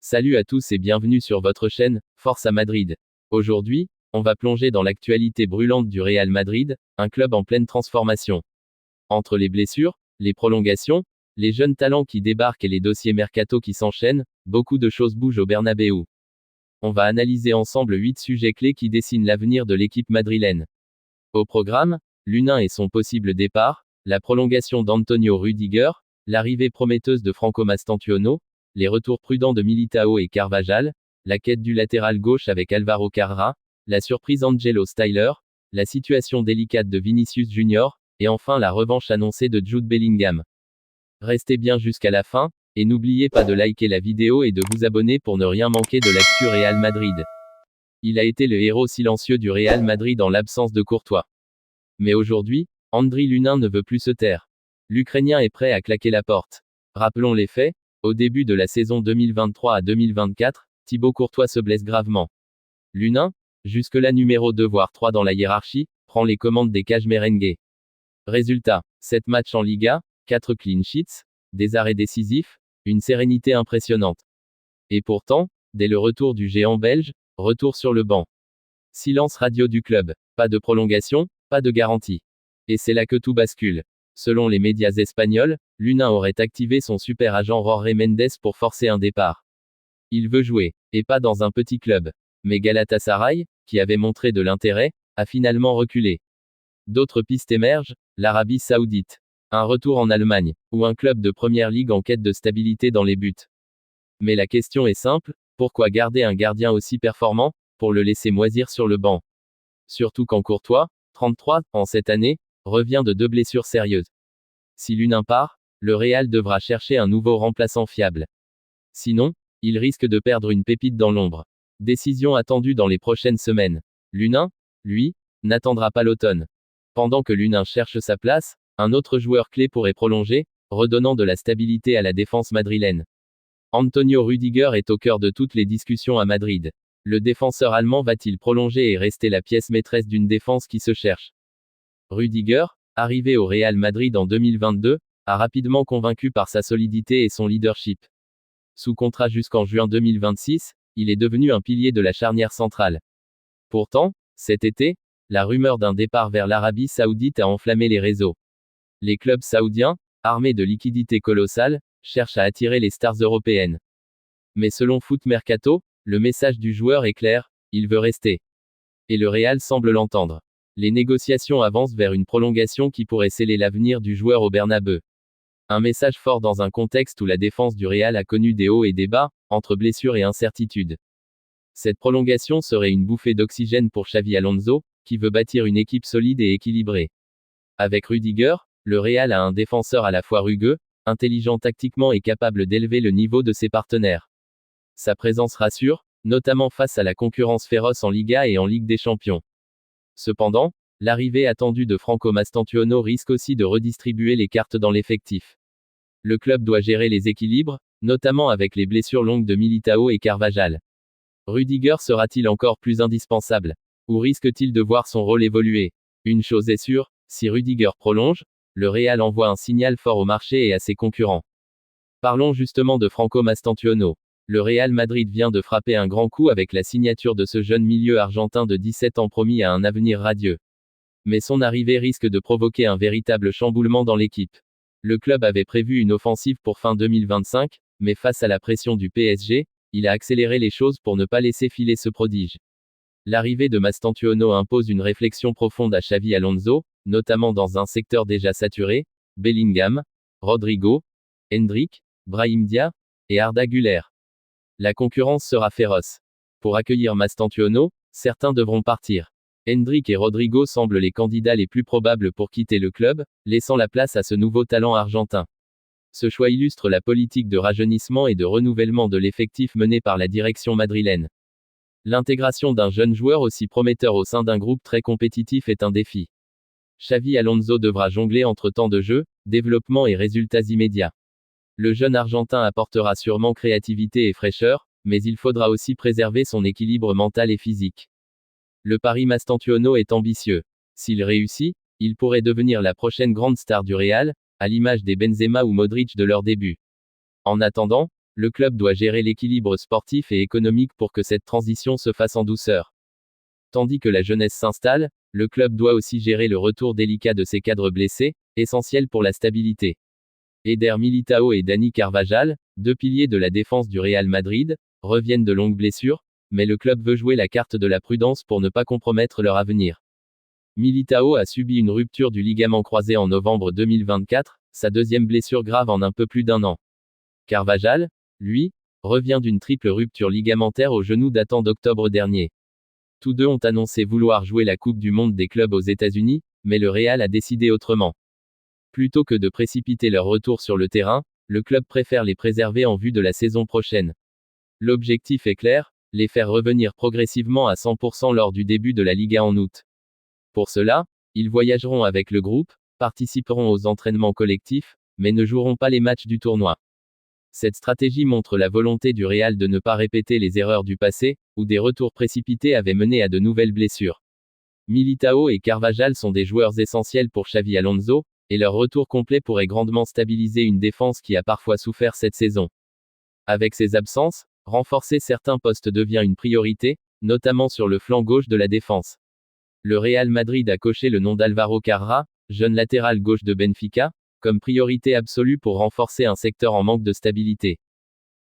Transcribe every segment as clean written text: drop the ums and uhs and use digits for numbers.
Salut à tous et bienvenue sur votre chaîne, Force à Madrid. Aujourd'hui, on va plonger dans l'actualité brûlante du Real Madrid, un club en pleine transformation. Entre les blessures, les prolongations, les jeunes talents qui débarquent et les dossiers mercato qui s'enchaînent, beaucoup de choses bougent au Bernabéu. On va analyser ensemble 8 sujets clés qui dessinent l'avenir de l'équipe madrilène. Au programme, l'U1 et son possible départ, la prolongation d'Antonio Rüdiger, l'arrivée prometteuse de Franco Mastantuono, les retours prudents de Militao et Carvajal, la quête du latéral gauche avec Alvaro Carrera, la surprise Angelo Styler, la situation délicate de Vinicius Junior, et enfin la revanche annoncée de Jude Bellingham. Restez bien jusqu'à la fin, et n'oubliez pas de liker la vidéo et de vous abonner pour ne rien manquer de l'actu Real Madrid. Il a été le héros silencieux du Real Madrid en l'absence de Courtois. Mais aujourd'hui, Andriy Lunin ne veut plus se taire. L'Ukrainien est prêt à claquer la porte. Rappelons les faits, au début de la saison 2023 à 2024, Thibaut Courtois se blesse gravement. Lunin, jusque-là numéro 2 voire 3 dans la hiérarchie, prend les commandes des cages merengues. Résultat, 7 matchs en Liga, 4 clean sheets, des arrêts décisifs, une sérénité impressionnante. Et pourtant, dès le retour du géant belge, retour sur le banc. Silence radio du club, pas de prolongation, pas de garantie. Et c'est là que tout bascule. Selon les médias espagnols, Lunin aurait activé son super agent Jorge Mendes pour forcer un départ. Il veut jouer, et pas dans un petit club. Mais Galatasaray, qui avait montré de l'intérêt, a finalement reculé. D'autres pistes émergent, l'Arabie Saoudite. Un retour en Allemagne, ou un club de première ligue en quête de stabilité dans les buts. Mais la question est simple, pourquoi garder un gardien aussi performant, pour le laisser moisir sur le banc? Surtout quand Courtois, 33 ans cette année, revient de 2 blessures sérieuses. Si Lunin part, le Real devra chercher un nouveau remplaçant fiable. Sinon, il risque de perdre une pépite dans l'ombre. Décision attendue dans les prochaines semaines. Lunin, lui, n'attendra pas l'automne. Pendant que Lunin cherche sa place, un autre joueur clé pourrait prolonger, redonnant de la stabilité à la défense madrilène. Antonio Rüdiger est au cœur de toutes les discussions à Madrid. Le défenseur allemand va-t-il prolonger et rester la pièce maîtresse d'une défense qui se cherche? Rüdiger, arrivé au Real Madrid en 2022, a rapidement convaincu par sa solidité et son leadership. Sous contrat jusqu'en juin 2026, il est devenu un pilier de la charnière centrale. Pourtant, cet été, la rumeur d'un départ vers l'Arabie Saoudite a enflammé les réseaux. Les clubs saoudiens, armés de liquidités colossales, cherchent à attirer les stars européennes. Mais selon Foot Mercato, le message du joueur est clair, il veut rester. Et le Real semble l'entendre. Les négociations avancent vers une prolongation qui pourrait sceller l'avenir du joueur au Bernabéu. Un message fort dans un contexte où la défense du Real a connu des hauts et des bas, entre blessures et incertitudes. Cette prolongation serait une bouffée d'oxygène pour Xavi Alonso, qui veut bâtir une équipe solide et équilibrée. Avec Rüdiger, le Real a un défenseur à la fois rugueux, intelligent tactiquement et capable d'élever le niveau de ses partenaires. Sa présence rassure, notamment face à la concurrence féroce en Liga et en Ligue des Champions. Cependant, l'arrivée attendue de Franco Mastantuono risque aussi de redistribuer les cartes dans l'effectif. Le club doit gérer les équilibres, notamment avec les blessures longues de Militao et Carvajal. Rüdiger sera-t-il encore plus indispensable? Ou risque-t-il de voir son rôle évoluer? Une chose est sûre, si Rüdiger prolonge, le Real envoie un signal fort au marché et à ses concurrents. Parlons justement de Franco Mastantuono. Le Real Madrid vient de frapper un grand coup avec la signature de ce jeune milieu argentin de 17 ans promis à un avenir radieux. Mais son arrivée risque de provoquer un véritable chamboulement dans l'équipe. Le club avait prévu une offensive pour fin 2025, mais face à la pression du PSG, il a accéléré les choses pour ne pas laisser filer ce prodige. L'arrivée de Mastantuono impose une réflexion profonde à Xavi Alonso, notamment dans un secteur déjà saturé, Bellingham, Rodrigo, Endrick, Brahim Diaz, et Arda Güler. La concurrence sera féroce. Pour accueillir Mastantuono, certains devront partir. Endrick et Rodrigo semblent les candidats les plus probables pour quitter le club, laissant la place à ce nouveau talent argentin. Ce choix illustre la politique de rajeunissement et de renouvellement de l'effectif menée par la direction madrilène. L'intégration d'un jeune joueur aussi prometteur au sein d'un groupe très compétitif est un défi. Xavi Alonso devra jongler entre temps de jeu, développement et résultats immédiats. Le jeune Argentin apportera sûrement créativité et fraîcheur, mais il faudra aussi préserver son équilibre mental et physique. Le pari Mastantuono est ambitieux. S'il réussit, il pourrait devenir la prochaine grande star du Real, à l'image des Benzema ou Modric de leur début. En attendant, le club doit gérer l'équilibre sportif et économique pour que cette transition se fasse en douceur. Tandis que la jeunesse s'installe, le club doit aussi gérer le retour délicat de ses cadres blessés, essentiel pour la stabilité. Eder Militao et Dani Carvajal, deux piliers de la défense du Real Madrid, reviennent de longues blessures, mais le club veut jouer la carte de la prudence pour ne pas compromettre leur avenir. Militao a subi une rupture du ligament croisé en novembre 2024, sa deuxième blessure grave en un peu plus d'un an. Carvajal, lui, revient d'une triple rupture ligamentaire au genou datant d'octobre dernier. Tous deux ont annoncé vouloir jouer la Coupe du Monde des clubs aux États-Unis, mais le Real a décidé autrement. Plutôt que de précipiter leur retour sur le terrain, le club préfère les préserver en vue de la saison prochaine. L'objectif est clair, les faire revenir progressivement à 100% lors du début de la Liga en août. Pour cela, ils voyageront avec le groupe, participeront aux entraînements collectifs, mais ne joueront pas les matchs du tournoi. Cette stratégie montre la volonté du Real de ne pas répéter les erreurs du passé, où des retours précipités avaient mené à de nouvelles blessures. Militao et Carvajal sont des joueurs essentiels pour Xavi Alonso, et leur retour complet pourrait grandement stabiliser une défense qui a parfois souffert cette saison. Avec ces absences, renforcer certains postes devient une priorité, notamment sur le flanc gauche de la défense. Le Real Madrid a coché le nom d'Álvaro Carrà, jeune latéral gauche de Benfica, comme priorité absolue pour renforcer un secteur en manque de stabilité.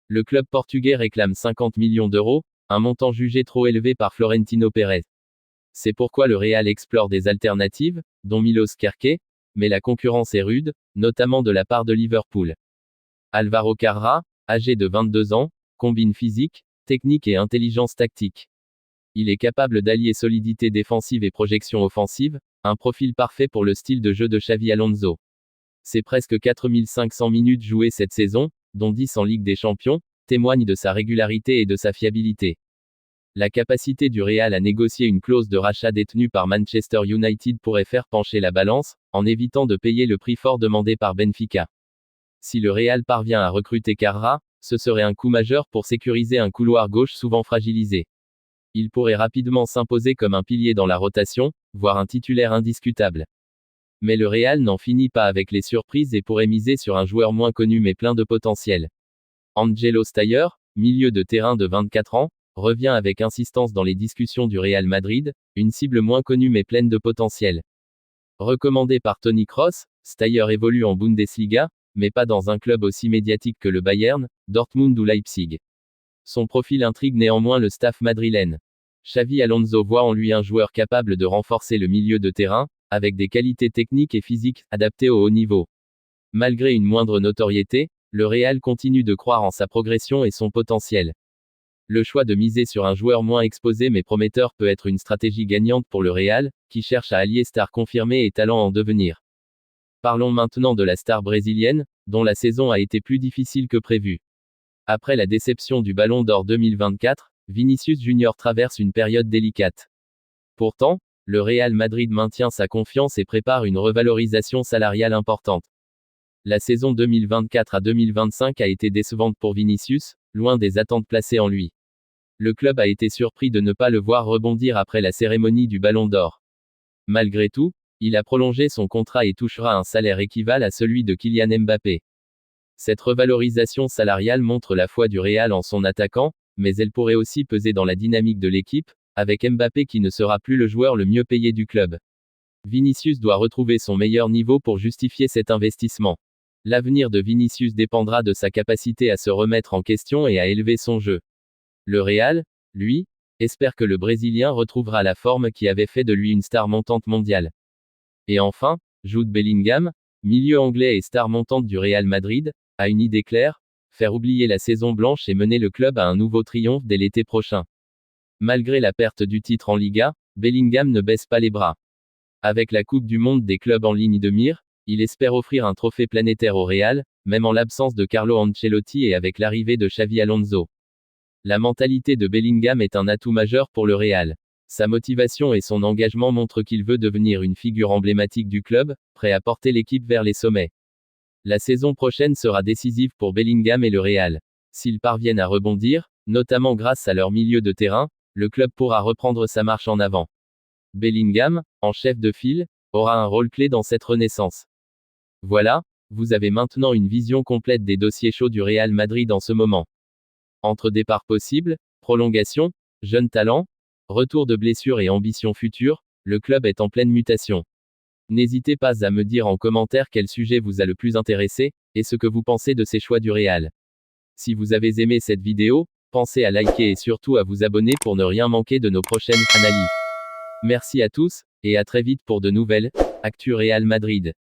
Le club portugais réclame 50 millions d'euros, un montant jugé trop élevé par Florentino Pérez. C'est pourquoi le Real explore des alternatives, dont Milos Kerkez, mais la concurrence est rude, notamment de la part de Liverpool. Álvaro Carrà, âgé de 22 ans, combine physique, technique et intelligence tactique. Il est capable d'allier solidité défensive et projection offensive, un profil parfait pour le style de jeu de Xavi Alonso. Ses presque 4500 minutes jouées cette saison, dont 10 en Ligue des Champions, témoignent de sa régularité et de sa fiabilité. La capacité du Real à négocier une clause de rachat détenue par Manchester United pourrait faire pencher la balance, en évitant de payer le prix fort demandé par Benfica. Si le Real parvient à recruter Carrà, ce serait un coup majeur pour sécuriser un couloir gauche souvent fragilisé. Il pourrait rapidement s'imposer comme un pilier dans la rotation, voire un titulaire indiscutable. Mais le Real n'en finit pas avec les surprises et pourrait miser sur un joueur moins connu mais plein de potentiel. Angelo Steyer, milieu de terrain de 24 ans, revient avec insistance dans les discussions du Real Madrid, une cible moins connue mais pleine de potentiel. Recommandé par Toni Kroos, Steyer évolue en Bundesliga, mais pas dans un club aussi médiatique que le Bayern, Dortmund ou Leipzig. Son profil intrigue néanmoins le staff madrilène. Xavi Alonso voit en lui un joueur capable de renforcer le milieu de terrain, avec des qualités techniques et physiques adaptées au haut niveau. Malgré une moindre notoriété, le Real continue de croire en sa progression et son potentiel. Le choix de miser sur un joueur moins exposé mais prometteur peut être une stratégie gagnante pour le Real, qui cherche à allier star confirmée et talent en devenir. Parlons maintenant de la star brésilienne, dont la saison a été plus difficile que prévu. Après la déception du Ballon d'Or 2024, Vinicius Junior traverse une période délicate. Pourtant, le Real Madrid maintient sa confiance et prépare une revalorisation salariale importante. La saison 2024 à 2025 a été décevante pour Vinicius, loin des attentes placées en lui. Le club a été surpris de ne pas le voir rebondir après la cérémonie du Ballon d'Or. Malgré tout, il a prolongé son contrat et touchera un salaire équivalent à celui de Kylian Mbappé. Cette revalorisation salariale montre la foi du Real en son attaquant, mais elle pourrait aussi peser dans la dynamique de l'équipe, avec Mbappé qui ne sera plus le joueur le mieux payé du club. Vinicius doit retrouver son meilleur niveau pour justifier cet investissement. L'avenir de Vinicius dépendra de sa capacité à se remettre en question et à élever son jeu. Le Real, lui, espère que le Brésilien retrouvera la forme qui avait fait de lui une star montante mondiale. Et enfin, Jude Bellingham, milieu anglais et star montante du Real Madrid, a une idée claire, faire oublier la saison blanche et mener le club à un nouveau triomphe dès l'été prochain. Malgré la perte du titre en Liga, Bellingham ne baisse pas les bras. Avec la Coupe du Monde des clubs en ligne de mire, il espère offrir un trophée planétaire au Real, même en l'absence de Carlo Ancelotti et avec l'arrivée de Xavi Alonso. La mentalité de Bellingham est un atout majeur pour le Real. Sa motivation et son engagement montrent qu'il veut devenir une figure emblématique du club, prêt à porter l'équipe vers les sommets. La saison prochaine sera décisive pour Bellingham et le Real. S'ils parviennent à rebondir, notamment grâce à leur milieu de terrain, le club pourra reprendre sa marche en avant. Bellingham, en chef de file, aura un rôle clé dans cette renaissance. Voilà, vous avez maintenant une vision complète des dossiers chauds du Real Madrid en ce moment. Entre départs possibles, prolongations, jeunes talents, retour de blessures et ambitions futures, le club est en pleine mutation. N'hésitez pas à me dire en commentaire quel sujet vous a le plus intéressé, et ce que vous pensez de ces choix du Real. Si vous avez aimé cette vidéo, pensez à liker et surtout à vous abonner pour ne rien manquer de nos prochaines analyses. Merci à tous, et à très vite pour de nouvelles Actu Real Madrid.